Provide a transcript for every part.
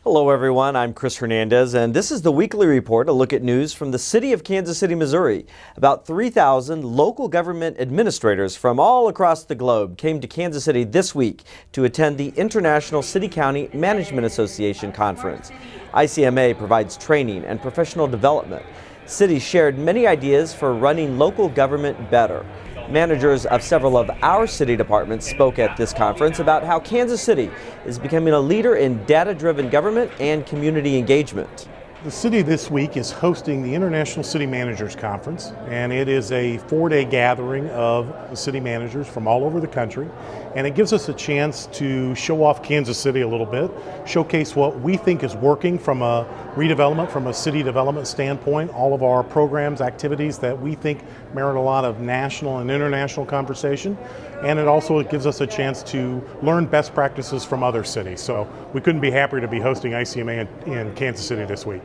Hello everyone, I'm Chris Hernandez and this is the Weekly Report, a look at news from the city of Kansas City, Missouri. About 3,000 local government administrators from all across the globe came to Kansas City this week to attend the International City-County Management Association Conference. ICMA provides training and professional development. Cities shared many ideas for running local government better. Managers of several of our city departments spoke at this conference about how Kansas City is becoming a leader in data-driven government and community engagement. The city this week is hosting the International City Managers Conference, and it is a 4-day gathering of the city managers from all over the country, and it gives us a chance to show off Kansas City a little bit, showcase what we think is working from a redevelopment, from a city development standpoint, all of our programs, activities that we think merit a lot of national and international conversation, and it also gives us a chance to learn best practices from other cities. So we couldn't be happier to be hosting ICMA in Kansas City this week.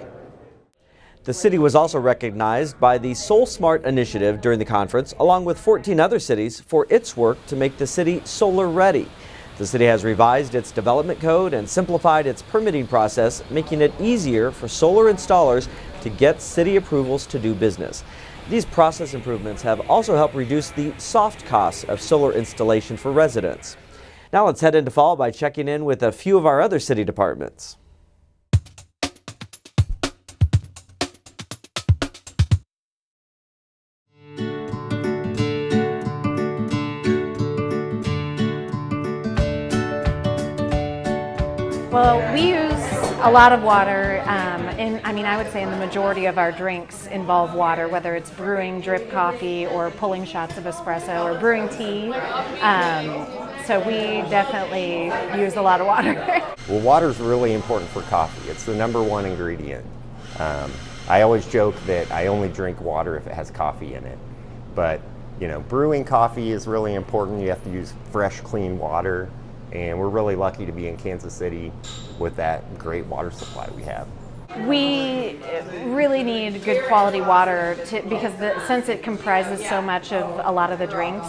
The city was also recognized by the Soul Smart initiative during the conference, along with 14 other cities, for its work to make the city solar ready. The city has revised its development code and simplified its permitting process, making it easier for solar installers to get city approvals to do business. These process improvements have also helped reduce the soft costs of solar installation for residents. Now let's head into fall by checking in with a few of our other city departments. Well, we use a lot of water, I would say in the majority of our drinks involve water, whether it's brewing drip coffee or pulling shots of espresso or brewing tea. So we definitely use a lot of water. Well, water is really important for coffee. It's the #1 ingredient. I always joke that I only drink water if it has coffee in it. But, brewing coffee is really important. You have to use fresh, clean water. And we're really lucky to be in Kansas City with that great water supply we have. We really need good quality water because since it comprises so much of a lot of the drinks,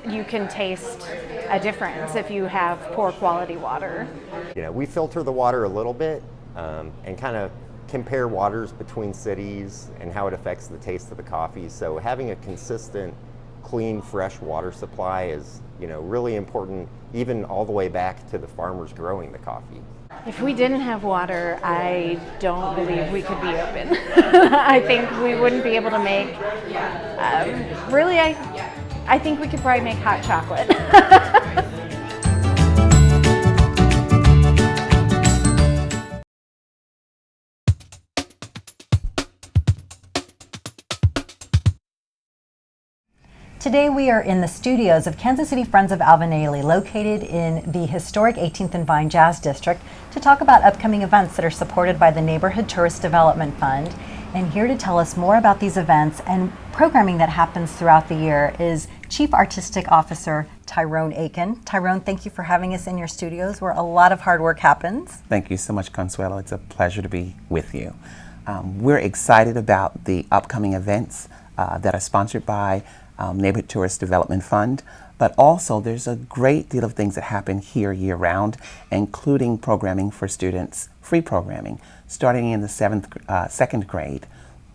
you can taste a difference if you have poor quality water. We filter the water a little bit and kind of compare waters between cities and how it affects the taste of the coffee. So having a consistent, clean, fresh water supply is really important, even all the way back to the farmers growing the coffee. If we didn't have water, I don't believe we could be open. I think we wouldn't be able to make, I think we could probably make hot chocolate. Today we are in the studios of Kansas City Friends of Alvin Ailey, located in the historic 18th and Vine Jazz District, to talk about upcoming events that are supported by the Neighborhood Tourist Development Fund. And here to tell us more about these events and programming that happens throughout the year is Chief Artistic Officer Tyrone Aiken. Tyrone, thank you for having us in your studios where a lot of hard work happens. Thank you so much, Consuelo. It's a pleasure to be with you. We're excited about the upcoming events that are sponsored by Neighborhood Tourist Development Fund, but also there's a great deal of things that happen here year-round, including programming for students, free programming, starting in the 2nd grade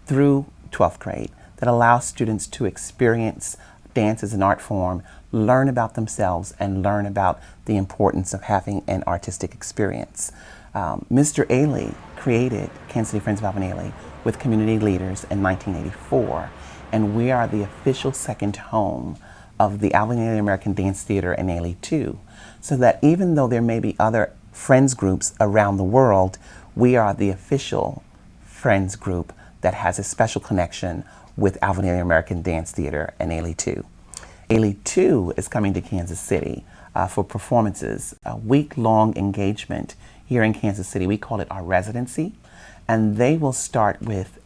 through 12th grade, that allows students to experience dance as an art form, learn about themselves, and learn about the importance of having an artistic experience. Mr. Ailey created Kansas City Friends of Alvin Ailey with community leaders in 1984. And we are the official second home of the Alvin Ailey American Dance Theater and Ailey 2. So that even though there may be other friends groups around the world, we are the official friends group that has a special connection with Alvin Ailey American Dance Theater and Ailey 2. Ailey 2 is coming to Kansas City for performances, a week-long engagement here in Kansas City. We call it our residency. And they will start with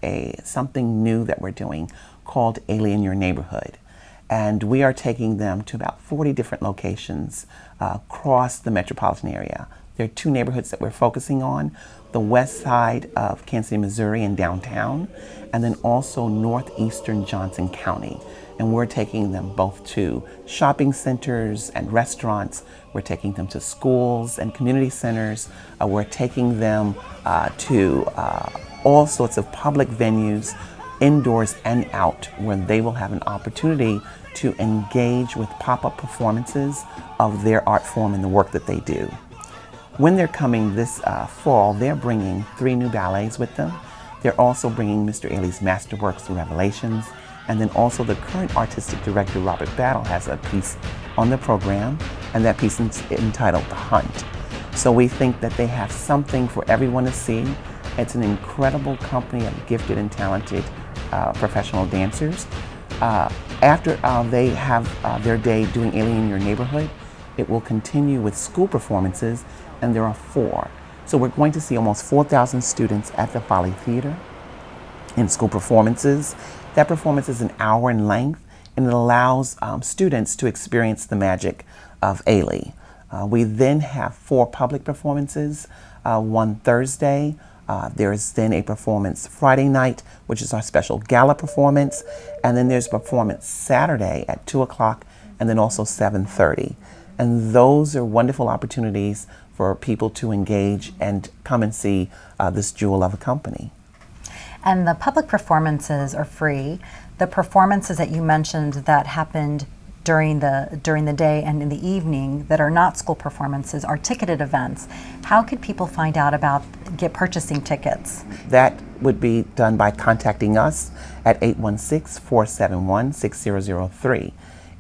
something new that we're doing called Ailey in Your Neighborhood. And we are taking them to about 40 different locations across the metropolitan area. There are 2 neighborhoods that we're focusing on, the west side of Kansas City, Missouri and downtown, and then also northeastern Johnson County. and we're taking them both to shopping centers and restaurants. We're taking them to schools and community centers. We're taking them to all sorts of public venues, indoors and out, where they will have an opportunity to engage with pop-up performances of their art form and the work that they do. When they're coming this fall, they're bringing 3 new ballets with them. They're also bringing Mr. Ailey's Masterworks and Revelations, and then also the current artistic director, Robert Battle, has a piece on the program, and that piece is entitled The Hunt. So we think that they have something for everyone to see. It's an incredible company of gifted and talented professional dancers. After they have their day doing Ailey in Your Neighborhood, it will continue with school performances, and there are 4. So we're going to see almost 4,000 students at the Folly Theater in school performances. That performance is an hour in length, and it allows students to experience the magic of Ailey. We then have 4 public performances, one Thursday. There is then a performance Friday night, which is our special gala performance, and then there's a performance Saturday at 2 o'clock, and then also 7:30. And those are wonderful opportunities for people to engage and come and see this jewel of a company. And the public performances are free. The performances that you mentioned that happened during the day and in the evening that are not school performances are ticketed events. How could people find out about purchasing tickets? That would be done by contacting us at 816-471-6003.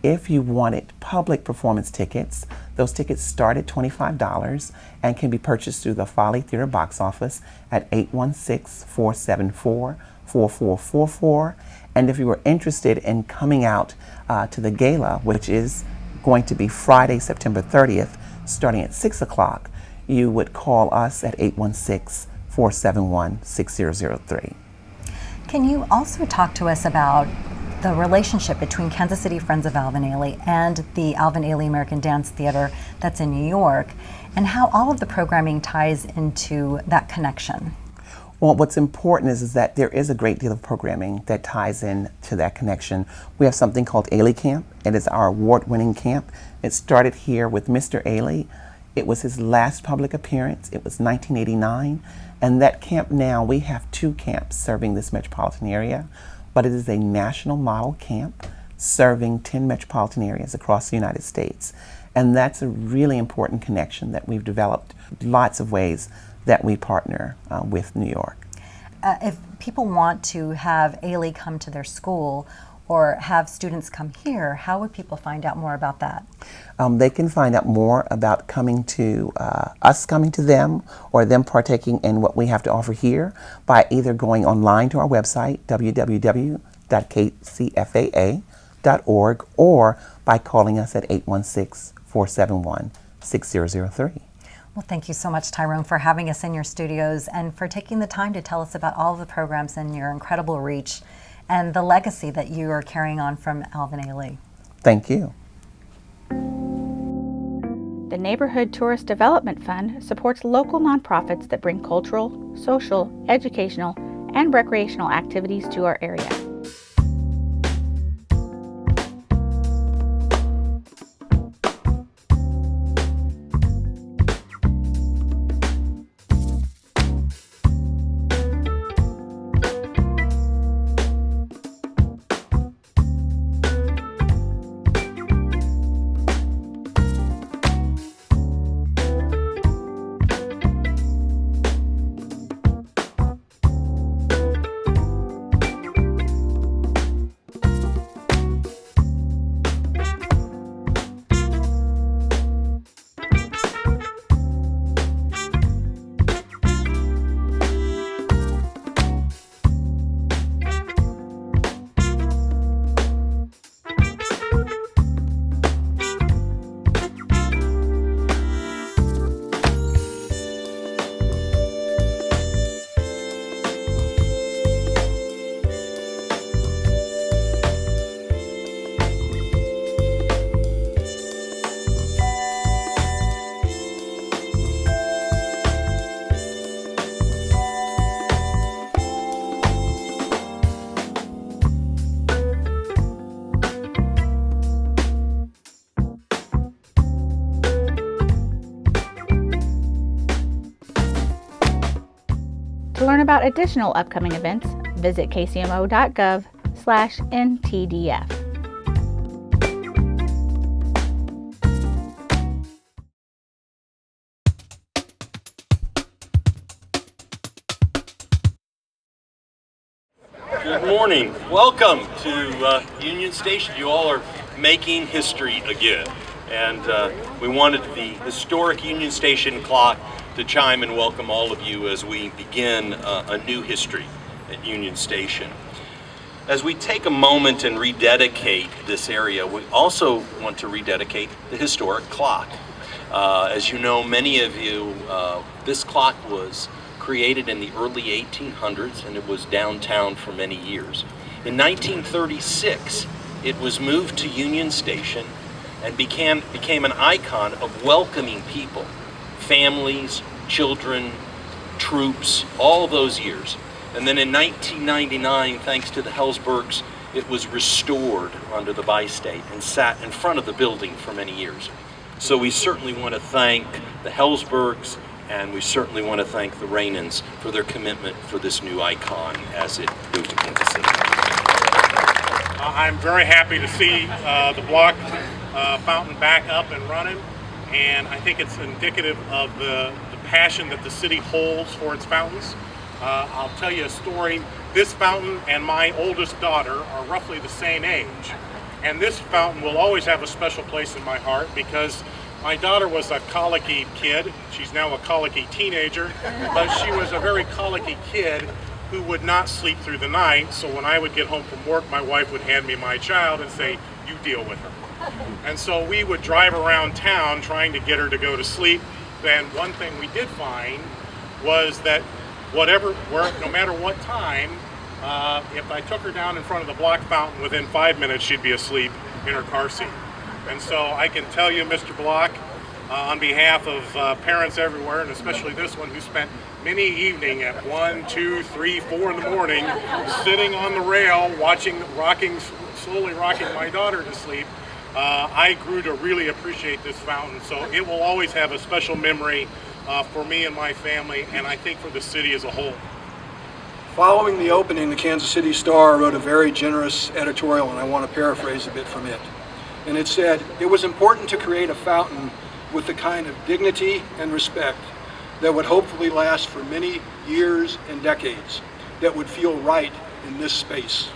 If you wanted public performance tickets, those tickets start at $25 and can be purchased through the Folly Theater box office at 816-474-4444. And if you were interested in coming out to the gala, which is going to be Friday, September 30th, starting at 6 o'clock, you would call us at 816-471-6003. Can you also talk to us about the relationship between Kansas City Friends of Alvin Ailey and the Alvin Ailey American Dance Theater that's in New York, and how all of the programming ties into that connection? Well, what's important is that there is a great deal of programming that ties in to that connection. We have something called Ailey Camp. It is our award-winning camp. It started here with Mr. Ailey. It was his last public appearance. It was 1989. And that camp now, we have 2 camps serving this metropolitan area, but it is a national model camp serving 10 metropolitan areas across the United States. And that's a really important connection that we've developed. Lots of ways that we partner with New York. If people want to have Ailey come to their school or have students come here, how would people find out more about that? They can find out more about coming to us coming to them, or them partaking in what we have to offer here by either going online to our website, www.kcfaa.org, or by calling us at 816-471-6003. Well, thank you so much, Tyrone, for having us in your studios and for taking the time to tell us about all of the programs and your incredible reach and the legacy that you are carrying on from Alvin Ailey. Thank you. The Neighborhood Tourist Development Fund supports local nonprofits that bring cultural, social, educational, and recreational activities to our area. To learn about additional upcoming events, visit kcmo.gov/ntdf. Good morning. Welcome to Union Station. You all are making history again. And we wanted the historic Union Station clock to chime and welcome all of you as we begin a new history at Union Station. As we take a moment and rededicate this area, we also want to rededicate the historic clock. As you know, many of you, this clock was created in the early 1800s, and it was downtown for many years. In 1936, it was moved to Union Station and became an icon of welcoming people, families, children, troops, all those years. And then in 1999, thanks to the Hellsbergs, it was restored under the bi-state and sat in front of the building for many years. So we certainly want to thank the Hellsbergs, and we certainly want to thank the Rainans for their commitment for this new icon as it moved to Kansas City. I'm very happy to see the block fountain back up and running, and I think it's indicative of the passion that the city holds for its fountains. I'll tell you a story. This fountain and my oldest daughter are roughly the same age, and this fountain will always have a special place in my heart because my daughter was a colicky kid. She's now a colicky teenager, but she was a very colicky kid who would not sleep through the night. So when I would get home from work, my wife would hand me my child and say, "You deal with her." And so we would drive around town trying to get her to go to sleep. And one thing we did find was that no matter what time, if I took her down in front of the block fountain, within 5 minutes she'd be asleep in her car seat. And so I can tell you, Mr. Block, on behalf of parents everywhere, and especially this one who spent many evening at 1, 2, 3, 4 in the morning, sitting on the rail, slowly rocking my daughter to sleep, I grew to really appreciate this fountain. So it will always have a special memory for me and my family, and I think for the city as a whole. Following the opening, the Kansas City Star wrote a very generous editorial, and I want to paraphrase a bit from it. And it said, "It was important to create a fountain with the kind of dignity and respect that would hopefully last for many years and decades, that would feel right in this space.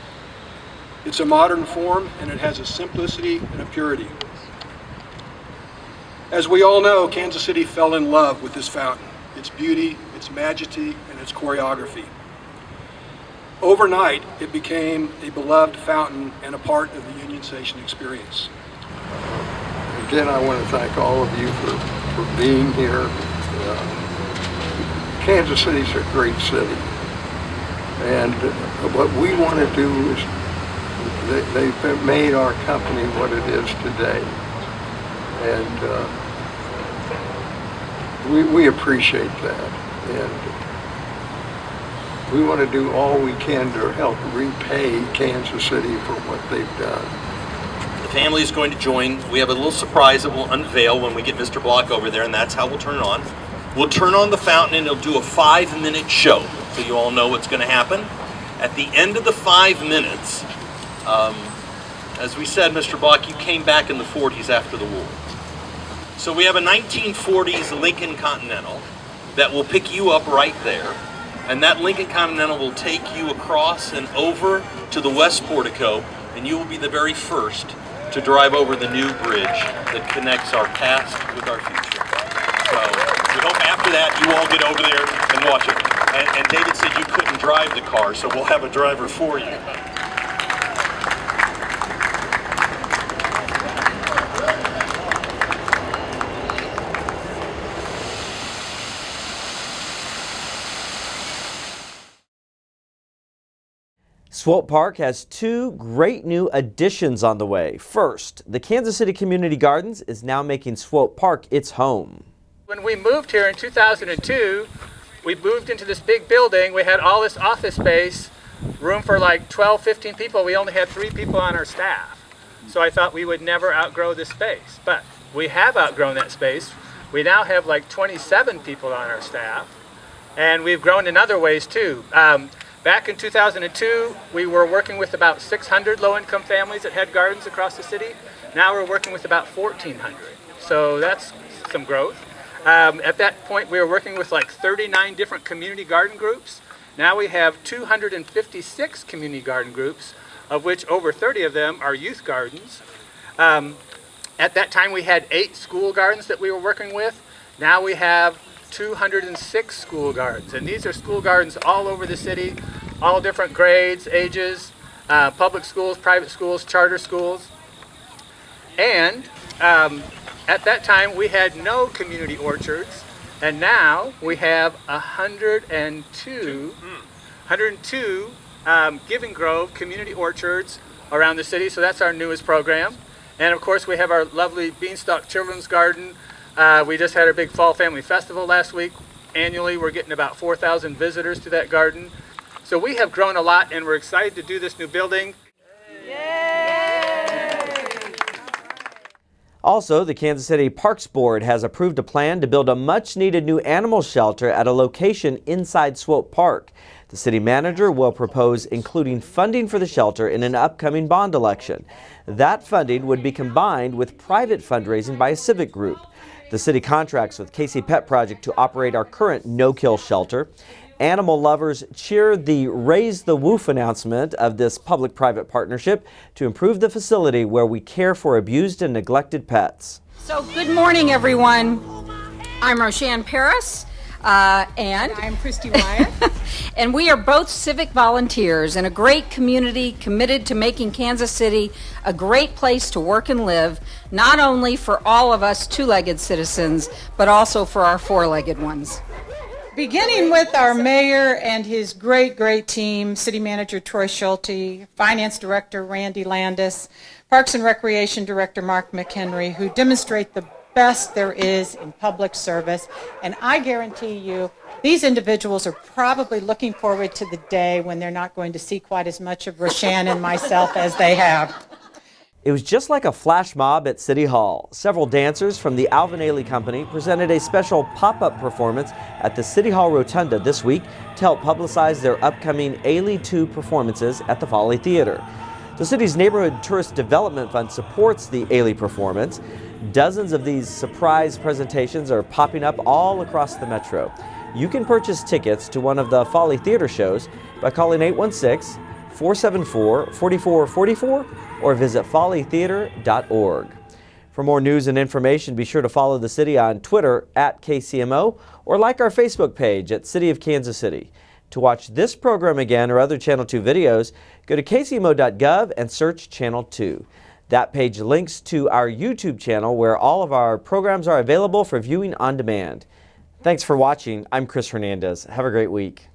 It's a modern form, and it has a simplicity and a purity." As we all know, Kansas City fell in love with this fountain, its beauty, its majesty, and its choreography. Overnight, it became a beloved fountain and a part of the Union Station experience. Again, I want to thank all of you for being here. Kansas City's a great city, and what we want to do is they've made our company what it is today, and we appreciate that, and we want to do all we can to help repay Kansas City for what they've done. The family is going to join. We have a little surprise that we'll unveil when we get Mr. Block over there, and that's how we'll turn it on. We'll turn on the fountain, and it'll do a 5-minute show, so you all know what's going to happen. At the end of the 5 minutes, as we said, Mr. Block, you came back in the 40s after the war. So we have a 1940s Lincoln Continental that will pick you up right there, and that Lincoln Continental will take you across and over to the West Portico, and you will be the very first to drive over the new bridge that connects our past with our future. So we hope after that you all get over there and watch it. And David said you couldn't drive the car, so we'll have a driver for you. Swope Park has 2 great new additions on the way. First, the Kansas City Community Gardens is now making Swope Park its home. When we moved here in 2002, we moved into this big building. We had all this office space, room for like 12, 15 people. We only had 3 people on our staff. So I thought we would never outgrow this space, but we have outgrown that space. We now have like 27 people on our staff. And we've grown in other ways too. Back in 2002, we were working with about 600 low-income families that had gardens across the city. Now we're working with about 1,400. So that's some growth. At that point, we were working with like 39 different community garden groups. Now we have 256 community garden groups, of which over 30 of them are youth gardens. At that time, we had 8 school gardens that we were working with. Now we have 206 school gardens, and these are school gardens all over the city, all different grades, ages, public schools, private schools, charter schools. And at that time we had no community orchards, and now we have 102 Giving Grove community orchards around the city, so that's our newest program. And of course we have our lovely Beanstalk Children's Garden. We just had our big Fall Family Festival last week. Annually, we're getting about 4,000 visitors to that garden. So we have grown a lot, and we're excited to do this new building. Also, the Kansas City Parks Board has approved a plan to build a much-needed new animal shelter at a location inside Swope Park. The city manager will propose including funding for the shelter in an upcoming bond election. That funding would be combined with private fundraising by a civic group. The city contracts with KC Pet Project to operate our current no-kill shelter. Animal lovers cheered the Raise the Woof announcement of this public-private partnership to improve the facility where we care for abused and neglected pets. So good morning, everyone. I'm Roshanne Paris. And I'm Christy Wyatt. And we are both civic volunteers in a great community committed to making Kansas City a great place to work and live, not only for all of us two-legged citizens, but also for our four-legged ones. Beginning with our mayor and his great team, City Manager Troy Schulte, Finance Director Randy Landis, Parks and Recreation Director Mark McHenry, who demonstrate the best there is in public service. And I guarantee you, these individuals are probably looking forward to the day when they're not going to see quite as much of Roshanne and myself as they have. It was just like a flash mob at City Hall. Several dancers from the Alvin Ailey Company presented a special pop-up performance at the City Hall Rotunda this week to help publicize their upcoming Ailey 2 performances at the Folly Theater. The city's Neighborhood Tourist Development Fund supports the Ailey performance. Dozens of these surprise presentations are popping up all across the metro. You can purchase tickets to one of the Folly Theater shows by calling 816-474-4444 or visit follytheater.org. For more news and information, be sure to follow the city on Twitter at KCMO or like our Facebook page at City of Kansas City. To watch this program again or other Channel 2 videos, go to kcmo.gov and search Channel 2. That page links to our YouTube channel where all of our programs are available for viewing on demand. Thanks for watching. I'm Chris Hernandez. Have a great week.